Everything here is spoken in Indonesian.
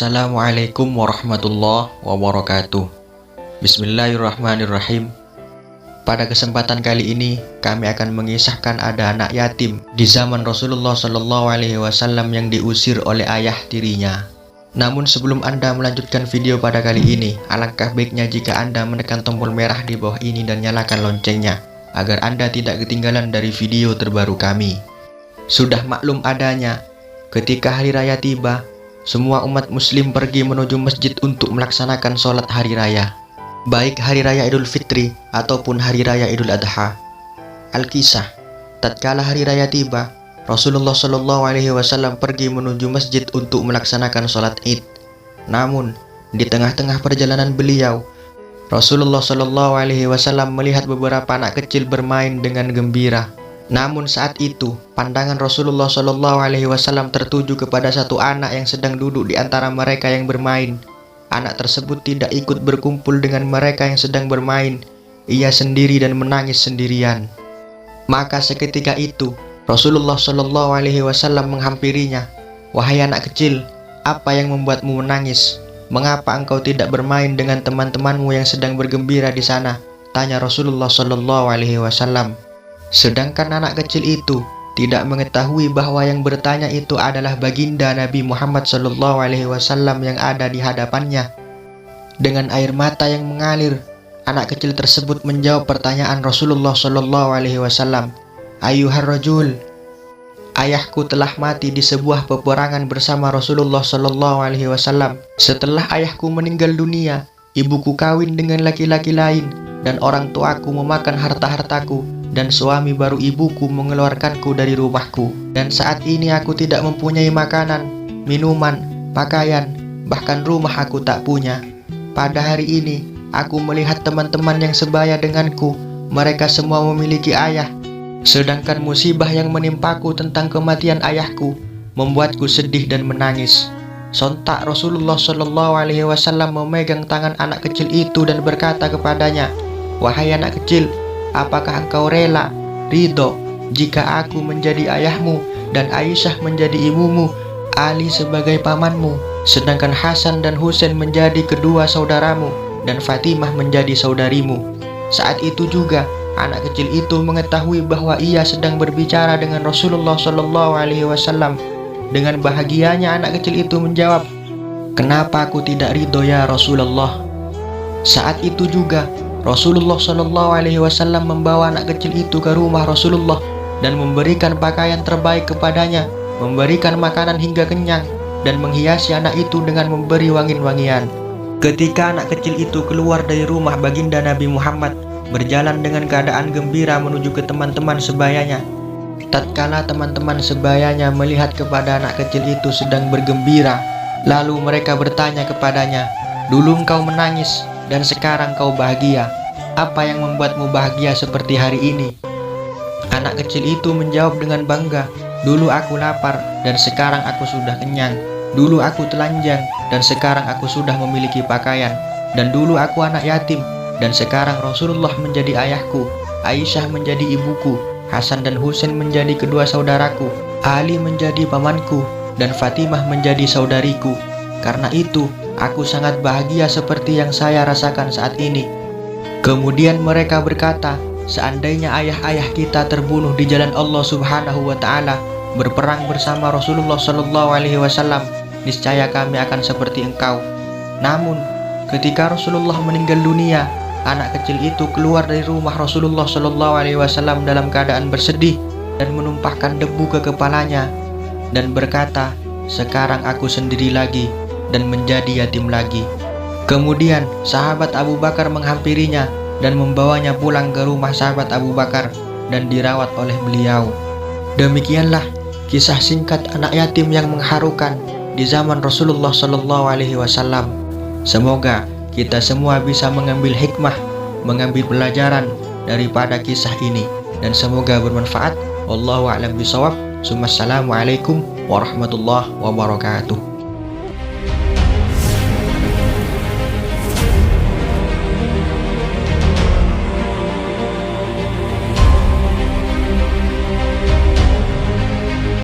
Assalamualaikum warahmatullahi wabarakatuh. Bismillahirrahmanirrahim. Pada kesempatan kali ini kami akan mengisahkan ada anak yatim di zaman Rasulullah SAW yang diusir oleh ayah tirinya. Namun sebelum Anda melanjutkan video pada kali ini, alangkah baiknya jika Anda menekan tombol merah di bawah ini dan nyalakan loncengnya agar Anda tidak ketinggalan dari video terbaru kami. Sudah maklum adanya, ketika hari raya tiba, semua umat muslim pergi menuju masjid untuk melaksanakan sholat hari raya, baik hari raya Idul Fitri ataupun hari raya Idul Adha. Al-Kisah, tatkala hari raya tiba, Rasulullah SAW pergi menuju masjid untuk melaksanakan sholat id. Namun, di tengah-tengah perjalanan beliau, Rasulullah SAW melihat beberapa anak kecil bermain dengan gembira. Namun saat itu, pandangan Rasulullah SAW tertuju kepada satu anak yang sedang duduk di antara mereka yang bermain. Anak tersebut tidak ikut berkumpul dengan mereka yang sedang bermain. Ia sendiri dan menangis sendirian. Maka seketika itu, Rasulullah SAW menghampirinya. "Wahai anak kecil, apa yang membuatmu menangis? Mengapa engkau tidak bermain dengan teman-temanmu yang sedang bergembira di sana?" tanya Rasulullah SAW. Sedangkan anak kecil itu tidak mengetahui bahwa yang bertanya itu adalah baginda Nabi Muhammad SAW yang ada di hadapannya. Dengan air mata yang mengalir, anak kecil tersebut menjawab pertanyaan Rasulullah SAW. "Ayuhar rajul, ayahku telah mati di sebuah peperangan bersama Rasulullah SAW. Setelah ayahku meninggal dunia, ibuku kawin dengan laki-laki lain, dan orang tuaku memakan harta-hartaku, dan suami baru ibuku mengeluarkanku dari rumahku. Dan saat ini aku tidak mempunyai makanan, minuman, pakaian, bahkan rumah aku tak punya. Pada hari ini, aku melihat teman-teman yang sebaya denganku, mereka semua memiliki ayah. Sedangkan musibah yang menimpaku tentang kematian ayahku membuatku sedih dan menangis." Sontak Rasulullah SAW memegang tangan anak kecil itu dan berkata kepadanya, "Wahai anak kecil, apakah engkau rela, ridho, jika aku menjadi ayahmu dan Aisyah menjadi ibumu, Ali sebagai pamanmu, sedangkan Hasan dan Husain menjadi kedua saudaramu, dan Fatimah menjadi saudarimu?" Saat itu juga anak kecil itu mengetahui bahwa ia sedang berbicara dengan Rasulullah SAW. Dengan bahagianya anak kecil itu menjawab, "Kenapa aku tidak ridho ya Rasulullah?" Saat itu juga Rasulullah SAW membawa anak kecil itu ke rumah Rasulullah dan memberikan pakaian terbaik kepadanya, memberikan makanan hingga kenyang, dan menghiasi anak itu dengan memberi wangi-wangian. Ketika anak kecil itu keluar dari rumah baginda Nabi Muhammad, berjalan dengan keadaan gembira menuju ke teman-teman sebayanya. Tatkala teman-teman sebayanya melihat kepada anak kecil itu sedang bergembira, lalu mereka bertanya kepadanya, "Dulu engkau menangis dan sekarang kau bahagia. Apa yang membuatmu bahagia seperti hari ini?" Anak kecil itu menjawab dengan bangga, "Dulu aku lapar dan sekarang aku sudah kenyang. Dulu aku telanjang dan sekarang aku sudah memiliki pakaian. Dan dulu aku anak yatim dan sekarang Rasulullah menjadi ayahku, Aisyah menjadi ibuku, Hasan dan Husain menjadi kedua saudaraku, Ali menjadi pamanku, dan Fatimah menjadi saudariku. Karena itu, aku sangat bahagia seperti yang saya rasakan saat ini." Kemudian mereka berkata, "Seandainya ayah-ayah kita terbunuh di jalan Allah Subhanahu wa Ta'ala, berperang bersama Rasulullah SAW, niscaya kami akan seperti engkau." Namun, ketika Rasulullah meninggal dunia, anak kecil itu keluar dari rumah Rasulullah SAW dalam keadaan bersedih dan menumpahkan debu ke kepalanya dan berkata, "Sekarang aku sendiri lagi dan menjadi yatim lagi." Kemudian sahabat Abu Bakar menghampirinya dan membawanya pulang ke rumah sahabat Abu Bakar dan dirawat oleh beliau. Demikianlah kisah singkat anak yatim yang mengharukan di zaman Rasulullah SAW. Semoga kita semua bisa mengambil hikmah, mengambil pelajaran daripada kisah ini, dan semoga bermanfaat. Wallahu a'lam bishawab. Assalamualaikum warahmatullahi wabarakatuh.